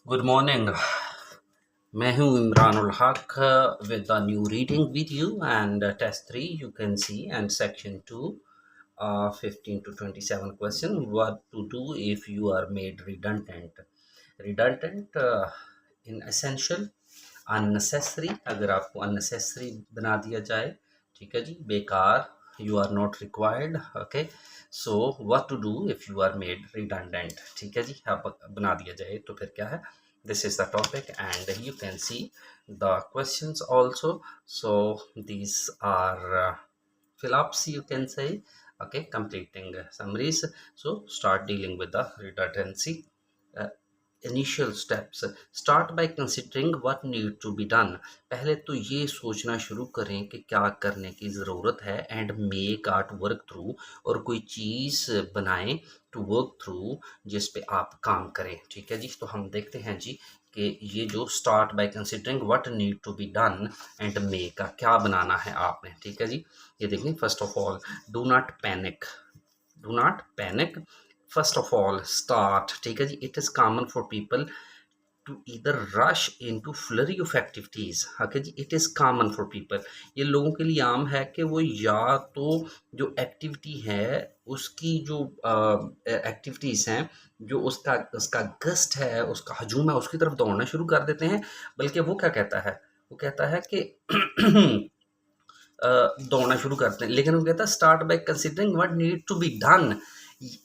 Good morning. मैं हूँ Imran ul Haq with the new reading video and test 3 you can see and section 2 15 to 27 question what to do if you are made redundant in essential unnecessary अगर आपको unnecessary बना दिया जाए, ठीक है जी, बेकार, you are not required, okay, so what to do if you are made redundant, ठीक है जी, आप बना दिया जाए तो फिर क्या है. This is the topic and you can see the questions also. So these are fill-ups, you can say, okay, completing summaries. So start dealing with the redundancy. uh, Initial steps, start by considering what need to be done. पहले तो ये सोचना शुरू करें कि क्या करने की ज़रूरत है and make art work through, और कोई चीज़ बनाएं टू वर्क थ्रू जिस पे आप काम करें, ठीक है जी. तो हम देखते हैं जी कि ये जो start by considering what need to be done and make का क्या बनाना है आपने, ठीक है जी. ये देखें, first of all do not panic, do not panic, first of all start, ठीक है जी. It is common for people to either rush into flurry of activities, okay जी. It is common for people, ये लोगों के लिए आम है कि वो या तो जो एक्टिविटी है उसकी जो एक्टिविटीज़ हैं, जो उसका उसका गस्ट है, उसका हजूम है, उसकी तरफ दौड़ना शुरू कर देते हैं. बल्कि वो क्या कहता है, वो कहता है कि दौड़ना शुरू करते हैं, लेकिन वो कहता है start by considering what need to be done.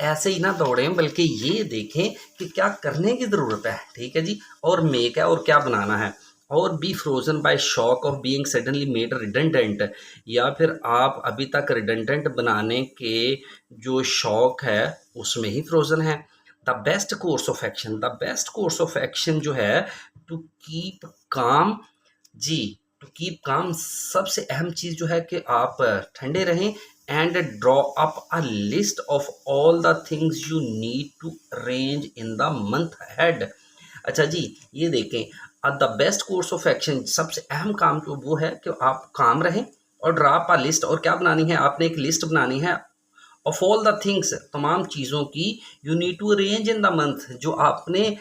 ऐसे ही ना दौड़ें, बल्कि ये देखें कि क्या करने की ज़रूरत है, ठीक है जी, और मेक है और क्या बनाना है. और be frozen by shock of being suddenly made redundant, या फिर आप अभी तक रिडंडेंट बनाने के जो शौक है उसमें ही फ्रोजन है. The best course of action, the best course of action जो है to keep calm, ji, to keep calm, सबसे अहम चीज़ जो है कि आप ठंडे रहें and draw up a list of all the things you need to arrange in the month head. अच्छा जी, ये देखें, the best course of action, सबसे अहम काम जो वो है कि आप काम रहें और ड्रॉ अप अ लिस्ट, और क्या बनानी है आपने, एक लिस्ट बनानी है ऑफ ऑल द थिंग्स, तमाम चीज़ों की, you need to arrange in the month, जो आपने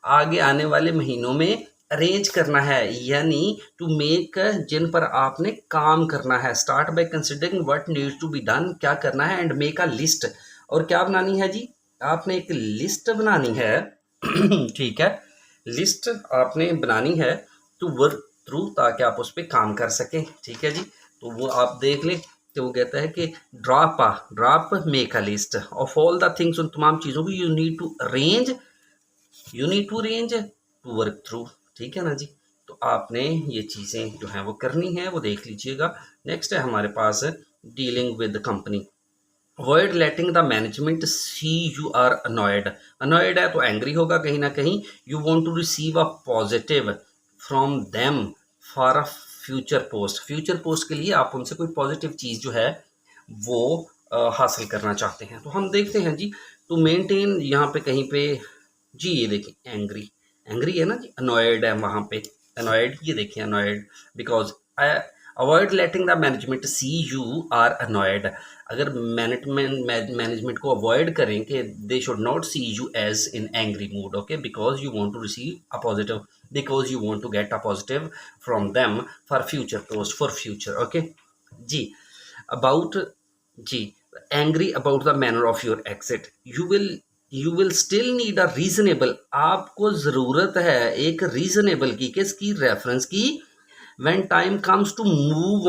आगे आने वाले महीनों में अरेंज करना है, यानी टू मेक, जिन पर आपने काम करना है. Start by considering what needs to be done, क्या करना है, एंड मेक अ लिस्ट, और क्या बनानी है जी, आपने एक लिस्ट बनानी है. ठीक है, लिस्ट आपने बनानी है टू वर्क थ्रू, ताकि आप उस पर काम कर सकें, ठीक है जी. तो वो आप देख लें कि वो कहता है कि drop make a list of all the things, उन तमाम चीज़ों को you need to arrange, you need to arrange to work through, ठीक है ना जी. तो आपने ये चीज़ें जो हैं वो करनी है, वो देख लीजिएगा. नेक्स्ट है हमारे पास dealing with company. Avoid letting the management see you are annoyed. Annoyed है तो एंग्री होगा कहीं ना कहीं. You want to receive a positive from them for a future post, future post के लिए आप उनसे कोई पॉजिटिव चीज़ जो है वो हासिल करना चाहते हैं. तो हम देखते हैं जी, टू मेंटेन यहाँ पे कहीं पे, जी ये देखिए एंग्री, एंग्री है ना जी, अनॉयड है वहाँ पे, अनॉयड, ये देखिए annoyed, because I avoid letting the management see you are annoyed. अगर मैनेजमेंट को अवॉइड करें कि they should not see you as in angry mood, okay, because you want to receive a positive, because you want to get a positive from them for future post, for future, okay जी. About, जी, angry about the manner of your exit, you will still need a reasonable, आपको ज़रूरत है एक reasonable की, किसकी, reference की, when time comes to move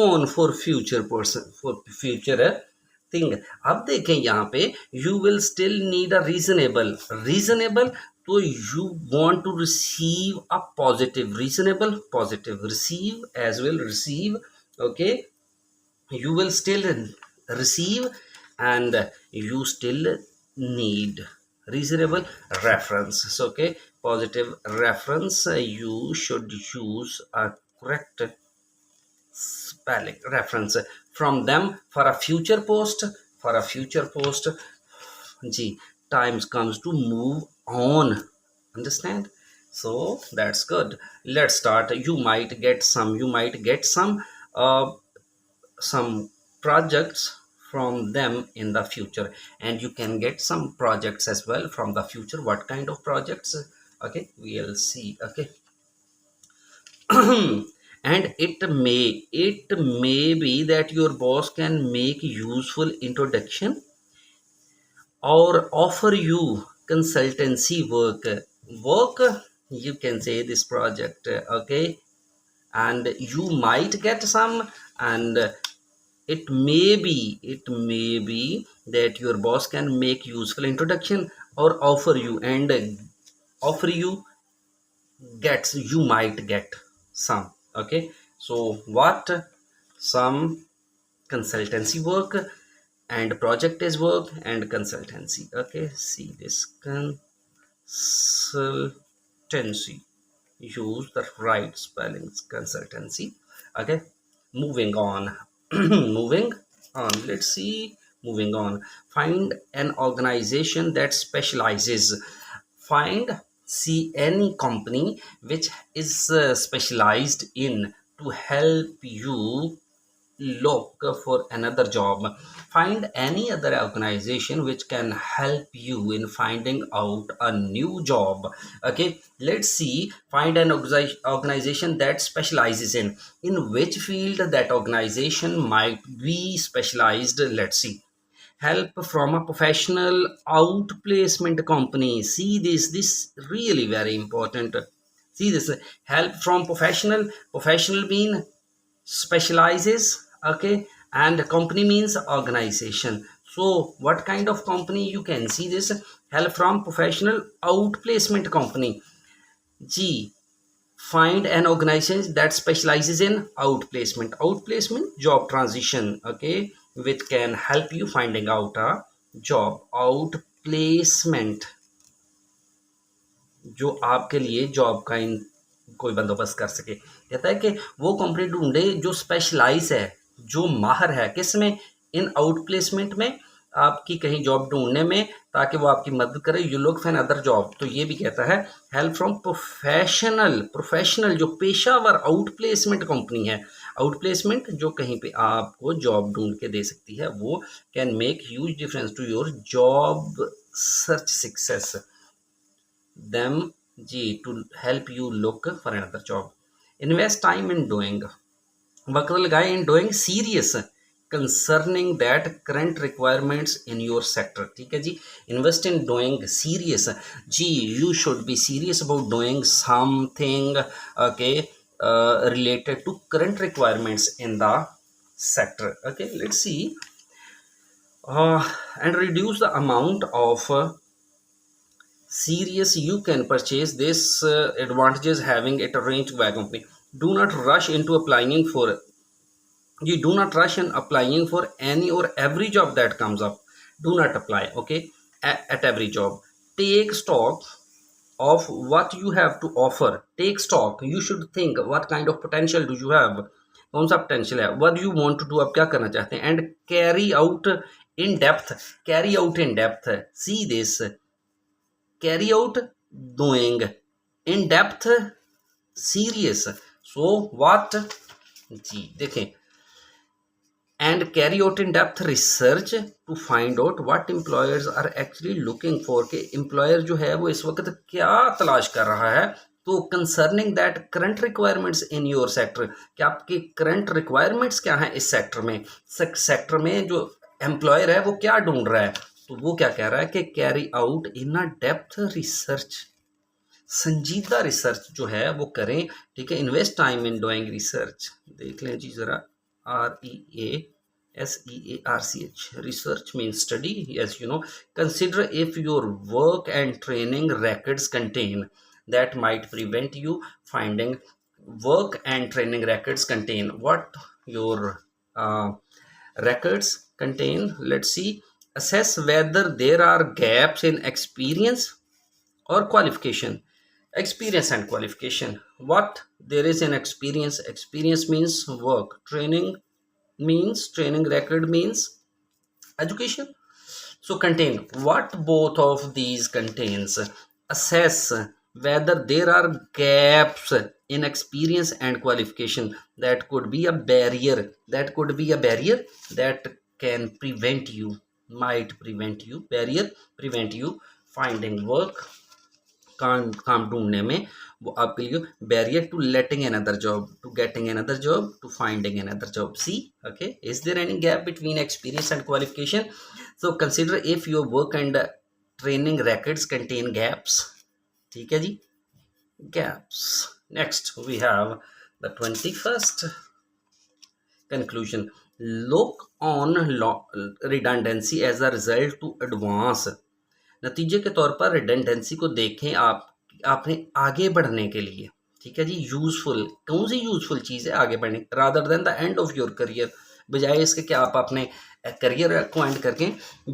on for future person, for future thing. अब देखें यहाँ पे you will still need a reasonable, तो you want to receive a positive, reasonable positive, receive as well, receive, okay, you will still receive, and you still need reasonable reference, okay, positive reference. You should use a correct spelling reference from them for a future post, for a future post. G, times comes to move on, understand. So that's good. Let's start. You might get some projects from them in the future, and you can get some projects as well from the future. What kind of projects? Okay, we'll see. Okay. And it may be that your boss can make useful introduction or offer you consultancy work, you can say this project. Okay, and you might get some, and it may be that your boss can make useful introduction or offer you, and offer you gets, you might get some. Okay, so what, some consultancy work and project is work and consultancy. Okay, see this consultancy, use the right spellings, consultancy. Okay, moving on. Moving on, let's see. Moving on, find an organization that specializes. Find, see any company which is specialized in to help you look for another job. Find any other organization which can help you in finding out a new job. Okay, let's see. Find an organization that specializes in which field that organization might be specialized. Let's see. Help from a professional outplacement company. See this really very important. See this, help from professional mean specializes. Okay, and company means organization. So what kind of company, you can see this, help from professional outplacement company. G, find an organization that specializes in outplacement job transition. Okay, which can help you finding out a job. Outplacement, जो आपके लिए job का इन कोई बंदोबस्त कर सके। कहता है कि वो कंपनी ढूंढे जो स्पेशलाइज है, जो माहर है किस में, इन आउटप्लेसमेंट में, आपकी कहीं जॉब ढूंढने में, ताकि वो आपकी मदद करे। You look for other job, तो ये भी कहता है हेल्प फ्रॉम प्रोफेशनल जो पेशावर आउटप्लेसमेंट कंपनी है। आउटप्लेसमेंट जो कहीं पे आपको जॉब ढूंढ के दे सकती है, वो can make huge difference to your job search success. them G, to help you look for another job. Invest time in doing, वक्त लगाए in doing serious concerning that current requirements in your sector। ठीक है जी, invest in doing serious। Ji, you should be serious about doing something, okay, related to current requirements in the sector। Okay, let's see. And reduce the amount of serious you can purchase. This advantages having it arranged by a company. Do not rush into applying for, you do not rush in applying for any or every job that comes up. Do not apply, okay, at every job. Take stock of what you have to offer. Take stock, you should think what kind of potential do you have, कौन सा potential है, what do you want to do, आप क्या करना चाहते हैं, and carry out in depth, carry out in depth, see this, carry out doing, in depth serious। so what, जी देखें, and carry out in depth research to find out what employers are actually looking for, कि employer जो है वो इस वक्त क्या तलाश कर रहा है। तो concerning that current requirements in your sector, कि आपके current requirements क्या हैं इस सेक्टर में, सेक्टर में जो एम्प्लॉयर है वो क्या ढूंढ रहा है। तो वो क्या कह रहा है कि carry out in a depth research, संजीदा रिसर्च जो है वो करें। ठीक है, invest time in doing research, देख लें जी जरा, REASEARCH, research means study, as you know। Consider if your work and training records contain, that might prevent you finding, work and training records contain what your records contain। let's see, assess whether there are gaps in experience or qualification। Experience and qualification, what there is in experience, experience means work, training means training, record means education। so contain what both of these contains, assess whether there are gaps in experience and qualification, that could be a barrier, that could be a barrier that can prevent you, might prevent you, barrier prevent you finding work काम ढूंढने में वो आपके लिए barrier to letting another job, to getting another job, to finding another job. See, okay, is there any gap between experience and qualification? So consider if your work and training records contain gaps. ठीक है जी, gaps. Next we have the 21st conclusion. Look on redundancy as a result to advance. नतीजे के तौर पर redundancy को देखें आप आपने आगे बढ़ने के लिए. ठीक है जी, यूजफुल, कौन सी यूजफुल चीज़ है आगे बढ़ने, rather than the end of your career, बजाय इसके कि आप अपने करियर को एंड करके,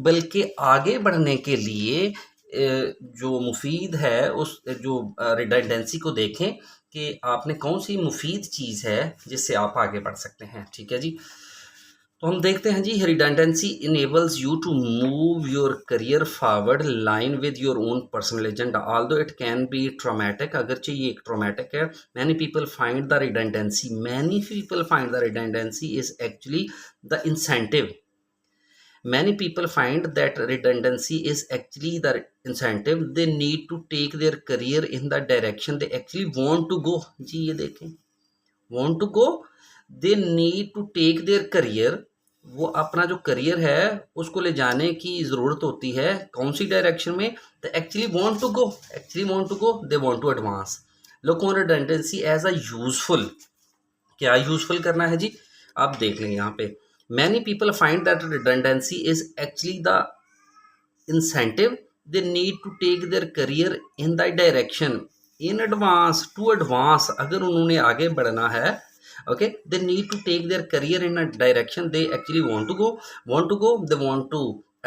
बल्कि आगे बढ़ने के लिए जो मुफीद है उस जो रिडेंडेंसी को देखें कि आपने कौन सी मुफीद चीज़ है जिससे आप आगे बढ़ सकते हैं. ठीक है जी, तो हम देखते हैं जी. Redundancy enables you to move your career forward line with your own personal agenda, although it can be traumatic. अगरचे ये एक ट्रॉमेटिक है. Many people find the redundancy is actually the incentive. Many people find that redundancy is actually the incentive. They need to take their career in the direction they actually want to go. जी ये देखें, want to go, they need to take their career. वो अपना जो career है उसको ले जाने की ज़रूरत होती है. कौन सी डायरेक्शन में? they actually want to go, they want to advance. Look on redundancy as a useful. क्या यूजफुल करना है जी, आप देख लें यहाँ पे. Many people find that redundancy is actually the incentive. They need to take their career in the direction in advance, to advance. अगर उन्होंने आगे बढ़ना है, okay, they need to take their career in a direction they actually want to go, they want to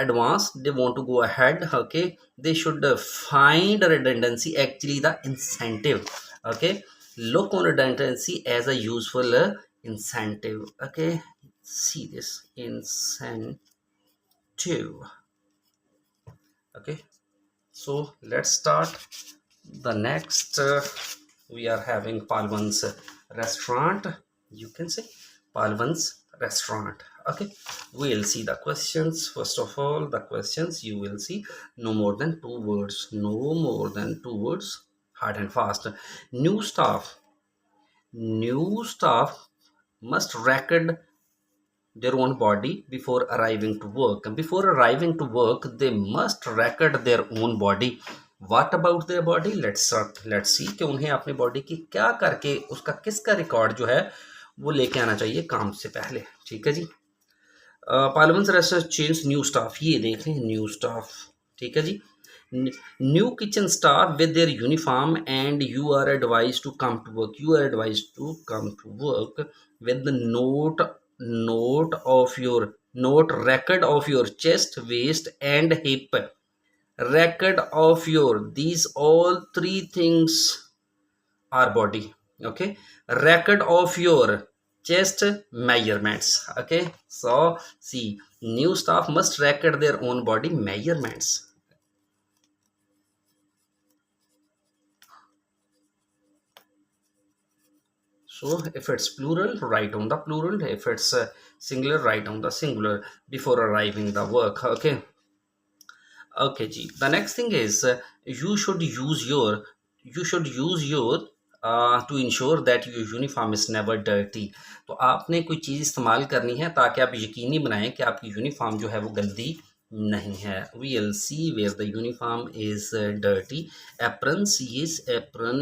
advance, they want to go ahead. Okay, they should find redundancy actually the incentive. Okay, look on redundancy as a useful incentive. Okay, see this incentive. Okay, so let's start the next. We are having Palvins restaurant. You can say Palvins restaurant. Okay, we'll see the questions. First of all, the questions you will see no more than 2 words, hard and fast. New staff must record their own body before arriving to work. Before arriving to work, they must record their own body. What about their body? Let's see कि उन्हें अपनी body की क्या करके उसका किसका record जो है वो लेके आना चाहिए काम से पहले. ठीक है जी. Parliament's restaurant change new staff. ये देखें न्यू स्टाफ. ठीक है जी. New kitchen staff with their uniform and you are advised to come to work with the record of your chest, waist and hip. Record of your, these all 3 things are body. Okay, record of your chest measurements. Okay, so see, new staff must record their own body measurements. So if it's plural, write on the plural. If it's singular, write on the singular before arriving the work. Okay, जी. The next thing is you should use your to ensure that your uniform is never dirty. तो आपने कोई चीज़ इस्तेमाल करनी है ताकि आप यकीनी बनाएं कि आपकी यूनिफॉर्म जो है वो गंदी नहीं है. We'll see where the uniform is dirty. Aprons, yes, apron,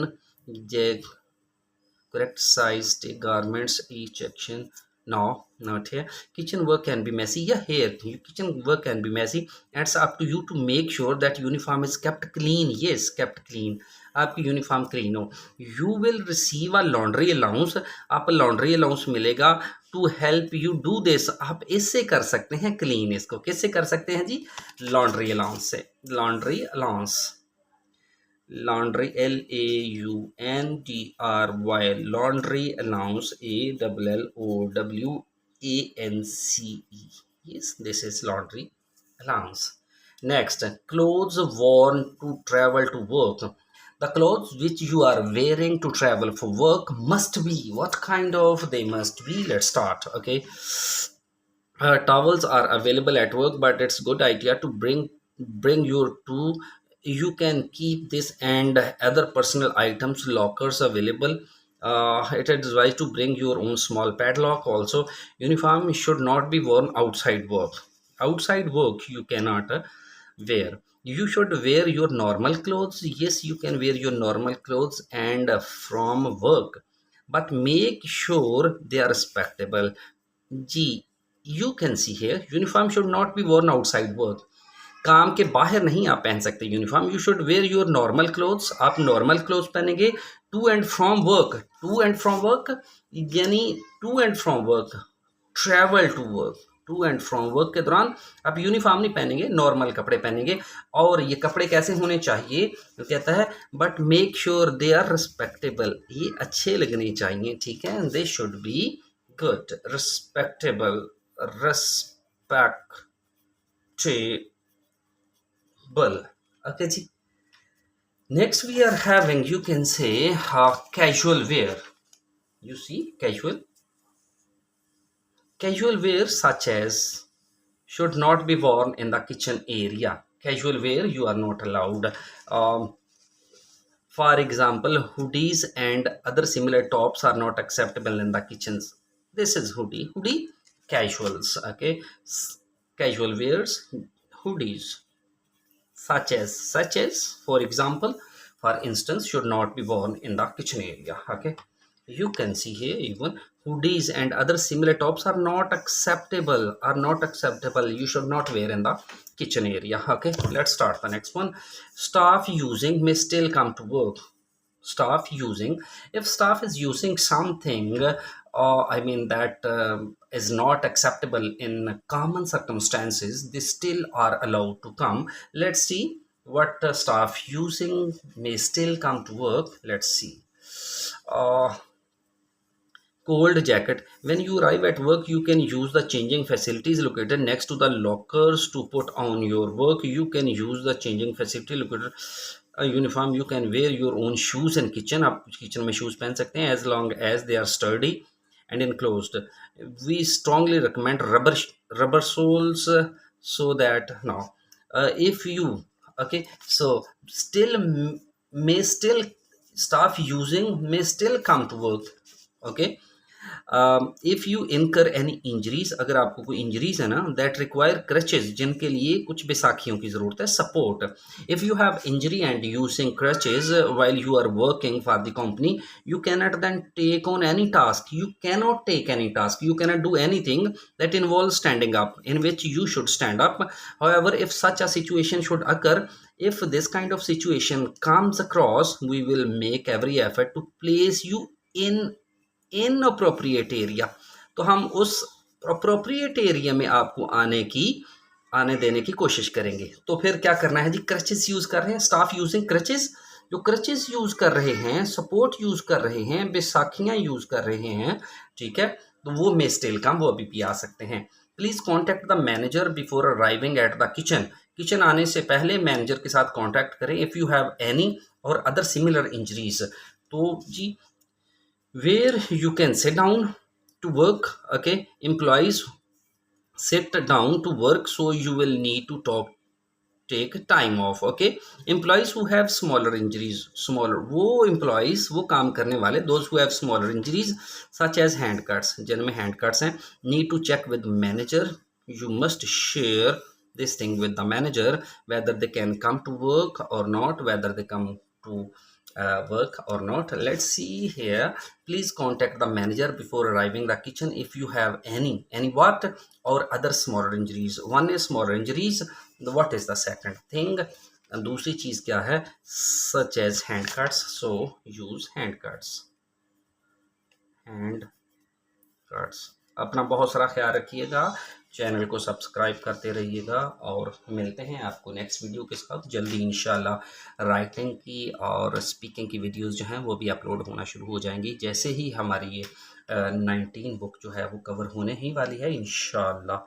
correct size, take garments, each action. No, not here. Kitchen work can be messy. Yeah, here kitchen work can be messy. It's up to you to make sure that uniform is kept clean. Yes, kept clean. आपकी uniform clean हो. You will receive a laundry allowance. आप laundry allowance मिलेगा to help you do this. आप इससे कर सकते हैं clean. इसको किससे कर सकते हैं जी? लॉन्ड्री अलाउंस से. Laundry allowance, laundry, LAUNDRY, laundry allowance, ALLOWANCE. Yes, this is laundry allowance. Next, clothes worn to travel to work. The clothes which you are wearing to travel for work must be, what kind of they must be? Let's start. Okay, towels are available at work, but it's good idea to bring your two you can keep this and other personal items lockers available. It is advised to bring your own small padlock. Also, uniform should not be worn outside work. Outside work you cannot wear. You should wear your normal clothes. Yes, you can wear your normal clothes and from work, but make sure they are respectable. जी, you can see here uniform should not be worn outside work. काम के बाहर नहीं आप पहन सकते uniform. You should wear your normal clothes. आप normal clothes पहनेंगे to and from work. To and from work यानी to and from work, travel to work. To and from work के दौरान आप यूनिफॉर्म नहीं पहनेंगे, नॉर्मल कपड़े पहनेंगे. और ये कपड़े कैसे होने चाहिए, तो कहता है but make sure they are respectable. ये अच्छे लगने चाहिए, ठीक है. They should be good, respectable, respectable. Okay ji. Next we are having, you can say, casual wear. You see, casual wear such as should not be worn in the kitchen area. Casual wear you are not allowed. For example, hoodies and other similar tops are not acceptable in the kitchens. This is hoodie casuals. Okay, casual wears, hoodies such as for example, for instance, should not be worn in the kitchen area. Okay, you can see here even hoodies and other similar tops are not acceptable, you should not wear in the kitchen area. Okay, let's start the next one. Staff using may still come to work. Staff using, if staff is using something I mean that is not acceptable in common circumstances, they still are allowed to come. Let's see what staff using may still come to work. Let's see. Cold jacket. When you arrive at work, you can use the changing facilities located next to the lockers to put on your work. You can use the changing facility located. Uniform, you can wear your own shoes in kitchen. आप kitchen में shoes पहन सकते हैं as long as they are sturdy and enclosed. We strongly recommend rubber soles so that now if you okay, so still may still staff using may still come to work. Okay, if you इनकर any injuries, अगर आपको कोई injuries है ना, that require crutches, जिनके लिए कुछ बैसाखियों की ज़रूरत है, support. If you have injury and using crutches while you are working for the company, you cannot then take on any task. You cannot take any task, you cannot do anything that involves standing up, in which you should stand up. However, if such a situation should occur, if this kind of situation comes across, we will make every effort to place you in inappropriate area. तो हम उस appropriate area में आपको आने देने की कोशिश करेंगे. तो फिर क्या करना है जी, क्रचेस यूज कर रहे हैं, स्टाफ यूजिंग क्रचेस. जो क्रचेस यूज कर रहे हैं, सपोर्ट यूज कर रहे हैं, बैसाखियां यूज कर रहे हैं, ठीक है, तो वो मे स्टिल कम, वो अभी भी आ सकते हैं. Please contact the manager before arriving at the kitchen. Kitchen आने से पहले मैनेजर के साथ कॉन्टैक्ट करें. इफ़ यू हैव एनी और अदर सिमिलर इंजरीज, तो जी where you can sit down to work. Okay, employees sit down to work, so you will need to take time off. Okay, employees who have smaller injuries, smaller वो employees, वो काम करने वाले, those who have smaller injuries such as hand cuts, जिनमें hand cuts हैं, need to check with manager. You must share this thing with the manager, whether they can come to work or not, whether they come to work or not. Let's see here. Please contact the manager before arriving the kitchen if you have any what or other smaller injuries. One is smaller injuries. What is the second thing? दूसरी चीज क्या है? Such as hand cuts. So use hand cuts. Hand cuts. अपना बहुत सारा ख्याल रखिएगा, channel को सब्सक्राइब करते रहिएगा, और मिलते हैं आपको नेक्स्ट वीडियो के साथ जल्दी इंशाल्लाह. राइटिंग की और स्पीकिंग की वीडियोस जो हैं वो भी अपलोड होना शुरू हो जाएंगी, जैसे ही हमारी ये 19 बुक जो है वो कवर होने ही वाली है इंशाल्लाह.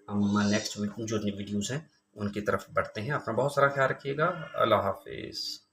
हम नेक्स्ट जो वीडियोज़ हैं उनकी तरफ बढ़ते हैं. अपना बहुत सारा ख्याल रखिएगा. अल्लाह हाफिज़.